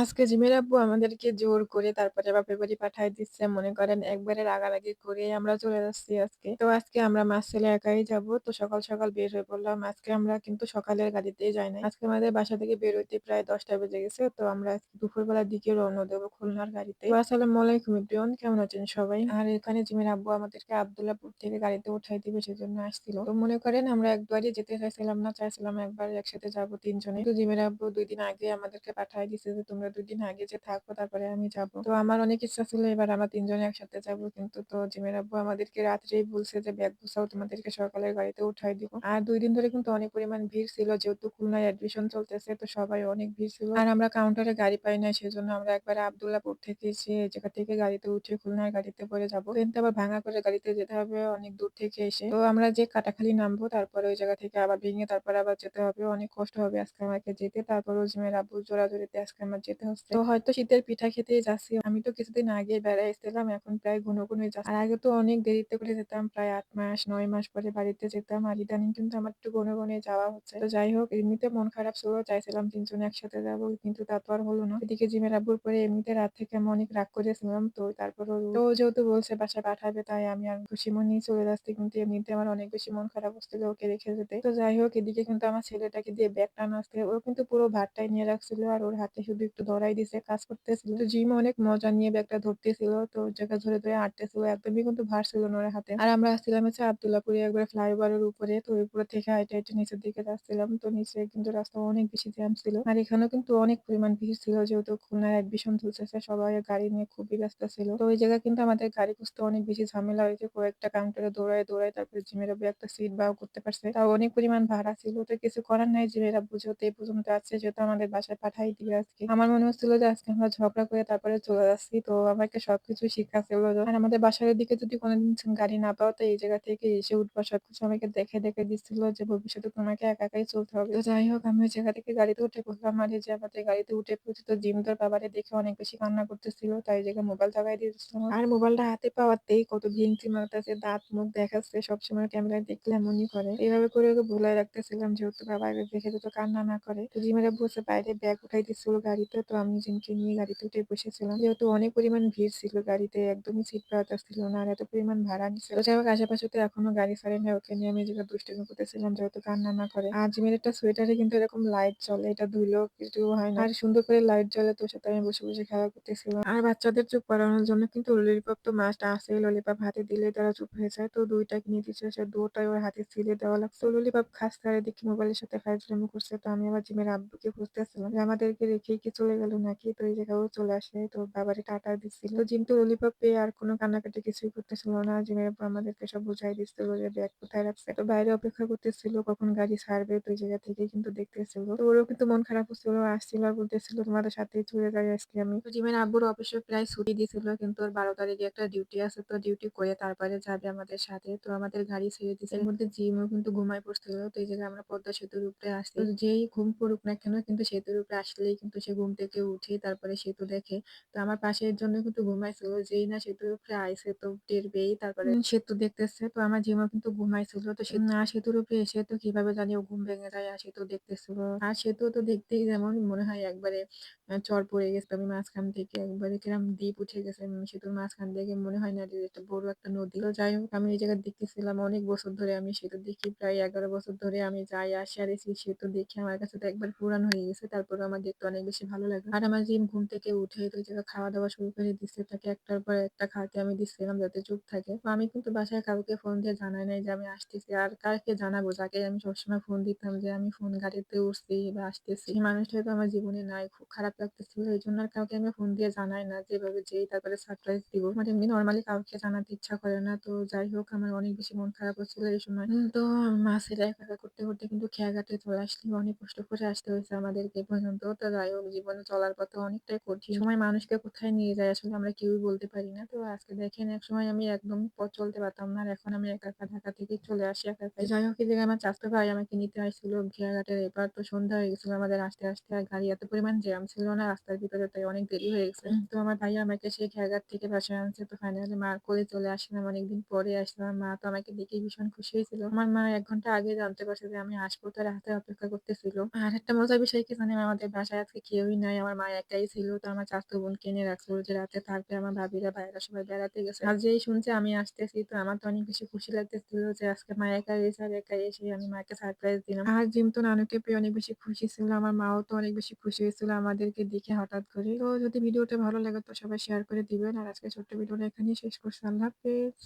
আজকে জিমের আব্বু আমাদেরকে জোর করে তারপরে বাপের বাড়ি পাঠায় দিচ্ছে। মনে করেন একবারে রাগারাগি করে আমরা চলে যাচ্ছি আজকে। তো আজকে আমরা মা ছেলে একাই যাবো। তো সকাল, সকাল বের হয়ে পড়লাম। আজকে আমরা কিন্তু সকালের গাড়িতেই যাই নাই। আজকে আমাদের বাসা থেকে বের হইতে প্রায় ১০টা বেজে গেছে। তো আমরা আজকে দুপুরবেলার দিকে রওনা দেবো খুলনার গাড়িতে। তো আসসালামু আলাইকুম এভরিওয়ান, কেমন আছেন সবাই? আর এখানে জিমের আব্বু আমাদেরকে আব্দুল্লাহপুর থেকে গাড়িতে উঠাই দিবে সেজন্য আসছিল। তো মনে করেন আমরা একবারই যেতে চাইছিলাম না, চাইছিলাম একবার একসাথে যাবো ৩ জনে। কিন্তু জিমের আব্বু ২ দিন আগে আমাদেরকে পাঠায় দিছে যে তোমরা ২ দিন আগে যে থাকো তারপরে আমি যাবো। তো আমার অনেক ইচ্ছা ছিল এবার আমরা ৩ জনে একসাথে যাবো। কিন্তু তো জিমের আব্বু আমাদেরকে রাত্রেই বলছে যে ব্যাগ গুছাও, তোমাদেরকে সকালের গাড়িতে উঠাই দিব। আর ২ দিন ধরে কিন্তু অনেক পরিমাণ ভিড় ছিল, যেহেতু খুলনায় অ্যাডমিশন চলতেছে তো সবাই অনেক ভিড় ছিল। আর আমরা কাউন্টারে গাড়ি পাই নাই, সেজন্য আমরা একবারে আব্দুল্লাহপুর থেকে সে জায়গা থেকে গাড়িতে উঠে খুলনার গাড়িতে করে যাবো। কিন্তু আবার ভাঙা করে গাড়িতে যেতে হবে অনেক দূর থেকে এসে। তো আমরা যে কাটাখালী নামবো তারপরে ওই জায়গা থেকে আবার ভেঙে তারপরে আবার যেতে হবে। অনেক কষ্ট হবে আজকে আমাকে যেতে। তারপরেও জিমের আব্বুর জোরাজুরিতে আজকে আমার যেতে হচ্ছে। তো হয়তো শীতের পিঠা খেতেই যাচ্ছি। আমি তো কিছুদিন আগে বেড়ায় এসেছিলাম, এখন প্রায় ঘন ঘনই যাচ্ছি। আর আগে তো অনেক দেরিতে করে যেতাম, প্রায় ৮ মাস ৯ মাস পরে বাড়িতে যেতাম। আর ইদানিং কিন্তু আমার একটু ঘন ঘনই যাওয়া হচ্ছে। তো যাই হোক, এমনিতে মন খারাপ ছিল, চাইছিলাম ৩ জনে একসাথে যাবো, কিন্তু তা তো আর হলো না। এদিকে জিমের আব্বুর পরে এমনিতে রাত থেকে আমি অনেক রাগ করেছিলাম। তো তারপরেও তো ও যেহেতু বলছে বাসায় পাঠাবে, তাই আমি আর খুশি মনেই চলে যাচ্ছি। কিন্তু এমনিতে আমার অনেক বেশি মন খারাপ হচ্ছিল ওকে রেখে যেতে। তো যাই হোক, এদিকে কিন্তু আমার ছেলেটাকে দিয়ে ব্যাগ টানাচ্ছে। ও কিন্তু পুরো ভারটাই নিয়ে রাখছিল আর ওর হাতে শুধু একটু ধরাই দিছে, কাজ করতেছিল। তো জিম অনেক মজা নিয়ে ব্যাগটা ধরতেছিল। তো ওর জায়গা ধরে, ধরে হাঁটতেছিল। একদমই কিন্তু ভার ছিল না ওর হাতে। আর আমরা আসছিলাম হচ্ছে আব্দুল্লাহপুরে একবারে ফ্লাইওভারের উপরে। তো উপরে থেকে হাইটে, হাইটে নিচের দিকে যাচ্ছিলাম। তো নিচে কিন্তু রাস্তা অনেক বেশি জ্যাম ছিল। আর এখানেও কিন্তু অনেক পরিমাণ ভিড় ছিল, যেহেতু খুলনায় অ্যাডমিশন চলতেছে, সবাই গাড়ি নিয়ে খুবই ব্যস্ত ছিল। তো ওই জায়গায় কিন্তু আমাদের গাড়ি খুঁজতে অনেক বেশি ঝামেলা হয়েছে। কয়েকটা কাউন্টারে দৌড়ায়, দৌড়ায় তারপরে জিমের আব্বু একটা সিট বাও করতে পারছে। তাও অনেক পরিমাণ ভাড়া ছিল। তো কিছু করার নাই, জিমের আব্বু যেহেতু এই পর্যন্ত আছে, যেহেতু আমাদের বাসায় পাঠাই দিবে আজকে। আমার মনে হচ্ছিল যে আজকে আমরা ঝগড়া করে তারপরে চলে যাচ্ছি। তো আমাকে সবকিছু শিখাচ্ছিল। আর আমাদের বাসার দিকে যদি কোনোদিন গাড়ি না পাও, তো এই জায়গা থেকে এসে উঠবা, সবকিছু আমাকে দেখে দেখে দিচ্ছিল যে ভবিষ্যতে তোমাকে একা একাই চলতে হবে। তো যাই হোক, আমি ওই জায়গা থেকে গাড়িতে উঠে বললাম, আর এই যে আমাদের গাড়িতে উঠে পড়ছি, তো জিম তোর বাবারে দেখে অনেক বেশি কান্না করতেছিল, তাই এই জায়গায় মোবাইল লাগাই দিয়েছিল। আর মোবাইলটা হাতে পাওয়াতেই কত ভেঙচি মারতেছে, দাঁত মুখ দেখাচ্ছে, সবসময় ক্যামেরায় দেখলে এমনই করে। এইভাবে করে ওকে ভুলাই রাখতেছিলাম, যেহেতু বাবা দেখে যেহেতু কান্না না করে। তো জিমের বসে বাইরে ব্যাগ উঠাই দিচ্ছিল গাড়িতে। তো আমি জিমকে নিয়ে গাড়িতে উঠে বসেছিলাম, যেহেতু অনেক পরিমাণ ভিড় ছিল গাড়িতে, একদমই সিট পাওয়া যাচ্ছিল না। আর এত পরিমাণ ভাড়া নিছিল। তো যাই হোক, আশেপাশে তো এখনো গাড়ি ছাড়ে নাই, ওকে নিয়ে আমি এই জায়গায় দুষ্টুমি করতেছিলাম, যেহেতু কান্না না করে। আর জিমের একটা সোয়েটারে কিন্তু এরকম লাইট জ্বলে, এটা ধুইলেও কিছু হয় না। আর সুন্দর করে লাইট জ্বলে, তোর সাথে আমি বসে বসে খেলা করতেছিলাম। আর বাচ্চাদের চুপ করানোর জন্য কিন্তু ললিপপ তো মাস্ট আছে, ললিপপ হাতে দিলে তারা চুপ হয়ে যায়। তো ২ টা কিনে দিচ্ছে, সে ২ টাই ওর হাতে ছিলে দেওয়া লাগছে। ললিপপ খাচ্ছে আর এদিকে মোবাইলের সাথে ফাইজলামি করছে। তো আমি আবার জিমের আব্বুকে খুঁজতেছিলাম যে আমাদেরকে রেখেই কি চলে গেল নাকি। তো এই জায়গায় ও চলে আসে, তো বাবারে টাটা দিচ্ছিল। তো জিম তো ললিপপ পেয়ে আর কোনো কান্নাকাটি কিছুই করতেছিল না। জিমের আব্বু আমাদেরকে সব বুঝাই দিচ্ছিল যে ব্যাগ কোথায় রাখছে। তো বাইরে অপেক্ষা করতেছিল কখন গাড়ি ছাড়বে, তো এই জায়গা থেকে কিন্তু দেখতেছিল। তো ওরও কিন্তু মন খারাপ হচ্ছিল, আসছিল আর বলতেছিল তোমাদের সাথেই চলে যাই আজকে আমি। তো জিমের আব্বুর অবশ্য প্রায় ছুটি দিয়েছিল, কিন্তু ওর ১২ তারিখে একটা ডিউটি আছে। তো ডিউটি করে তারপরে যাবে আমাদের সাথে। তো আমাদের গাড়ি ছেড়ে দিছে। এর মধ্যে জিমও কিন্তু ঘুমায় পড়ছিল। তো এই জায়গায় আমরা পদ্মা সেতুর উপরে আসছি। তো যেই ঘুম পড়ুক না কেন, কিন্তু সেতুর উপরে আসলেই কিন্তু সে ঘুম থেকে উঠে তারপরে সেতু দেখে। তো আমার পাশের জন্য কিন্তু ঘুমাইছিল, যেই না সেতুর উপরে আইছে তো টের পেয়েই তারপরে সেতু দেখতেছে। তো আমার জিমও কিন্তু ঘুমাইছিল। তো সেতুর উপরে এসে তো কিভাবে জানি ও ঘুম ভেঙে যায় আর সেতু দেখতেছিল। আর সেতু তো দেখতেই যেমন মনে হয় একবারে চড় পড়ে গেছে। আমি মাঝখান থেকে একবারে কিরম দ্বীপ উঠে গেছে। সেতুর মাঝখান থেকে মনে হয় না যে এটা বড় একটা নদী। তো যাই হোক, আমি এই জায়গায় দেখতেছিলাম অনেক বছর ধরে আমি সেতু দেখি, প্রায় ১১ বছর ধরে আমি যাই আসি আর এই সেতু দেখি আমার কাছে তো একবার পুরান হয়ে গেছে। তারপরে আমার দেখতে অনেক বেশি ভালো লাগে। আর আমার জিম ঘুম থেকে উঠে তো ওই জায়গায় খাওয়া দাওয়া শুরু করে দিচ্ছে, তাকে একটার পর একটা খাওয়াতে আমি দিচ্ছিলাম যাতে চুপ থাকে। তো আমি কিন্তু বাসায় কাউকে ফোন দিয়ে জানাই নাই যে আমি আসতেছি। আর কাকে জানাবো, যাকে আমি সবসময় ফোন দিতাম যে আমি ফোন গাড়িতে উঠছি বা আসতেছি, সেই মানুষটা তো আমার জীবনে নাই। খুব খারাপ লাগতেছিল, এই জন্য আর কাউকে আমি ফোন দিয়ে জানাই না, যেভাবে যেই তারপরে সারপ্রাইজ দিব। আমার এমনি নর্মালি কাউকে জানাতে ইচ্ছা করে না। তো যাই হোক, আমার অনেক বেশি মন খারাপ হচ্ছিল এই সময়। তো মা ছেলে একা একা করতে করতে কিন্তু খেয়াঘাটে চলে আসলাম, অনেক কষ্ট করে আসতে হয়েছে আমাদেরকে এ পর্যন্ত। তো যাই হোক, জীবনে চলার পথে অনেকটাই কঠিন সময় মানুষকে কোথায় নিয়ে যায় আসলে আমরা কেউই বলতে পারি না। তো আজকে দেখেন, এক সময় আমি একদম পথ চলতে পারতাম না, আর এখন আমি একা একা ঢাকা থেকে চলে আসি একা একা। যাই হোক, এই জায়গায় আমার চাচাতো ভাই আমাকে নিতে আসছিল খেয়াঘাটের এপার। তো সন্ধ্যা হয়ে গেছিল আমাদের আসতে আসতে, আর গাড়ি এত পরিমাণ জ্যাম ছিল ছিল না রাস্তার ভিতরে, তাই অনেক দেরি হয়ে গেছে। তো আমার ভাইয়া আমাকে সেই খেয়াঘাট থেকে বাসায় আনছে। তো ফাইনালি মার কোলে চলে আসলাম। অনেকদিন পরে আসলাম। মা তো আমাকে দেখেই ভীষণ খুশি হয়েছিল। আমার মা ১ ঘন্টা আগে জানতে পারছে যে আমি আসবো, তার হাতে অপেক্ষা করতেছিল। আর একটা মজার বিষয় কি জানেন? আমাদের বাসায় আজকে কেউই নাই। আমার মা একাই ছিল। তো আমার চাচাতো বোনকে এনে রাখছিল যে রাতে থাকবে। আমার ভাবিরা, ভাইয়েরা সবাই বেড়াতে গেছে। আর যেই শুনছে আমি আসতেছি, তো আমার তো অনেক বেশি খুশি লাগতেছিল যে আজকে মা একা এসে আর একা এসে আমি মাকে সারপ্রাইজ দিলাম। আর জিম তো নানুকে পেয়ে অনেক বেশি খুশি ছিল। আমার মাও তো অনেক বেশি খুশি হয়েছিল আমাদেরকে দেখে হঠাৎ করে। তো যদি ভিডিওটা ভালো লাগে তো সবাই শেয়ার করে দিবেন। আর আজকে ছোট্ট ভিডিওটা এখানেই শেষ করছি। আল্লাহ হাফেজ।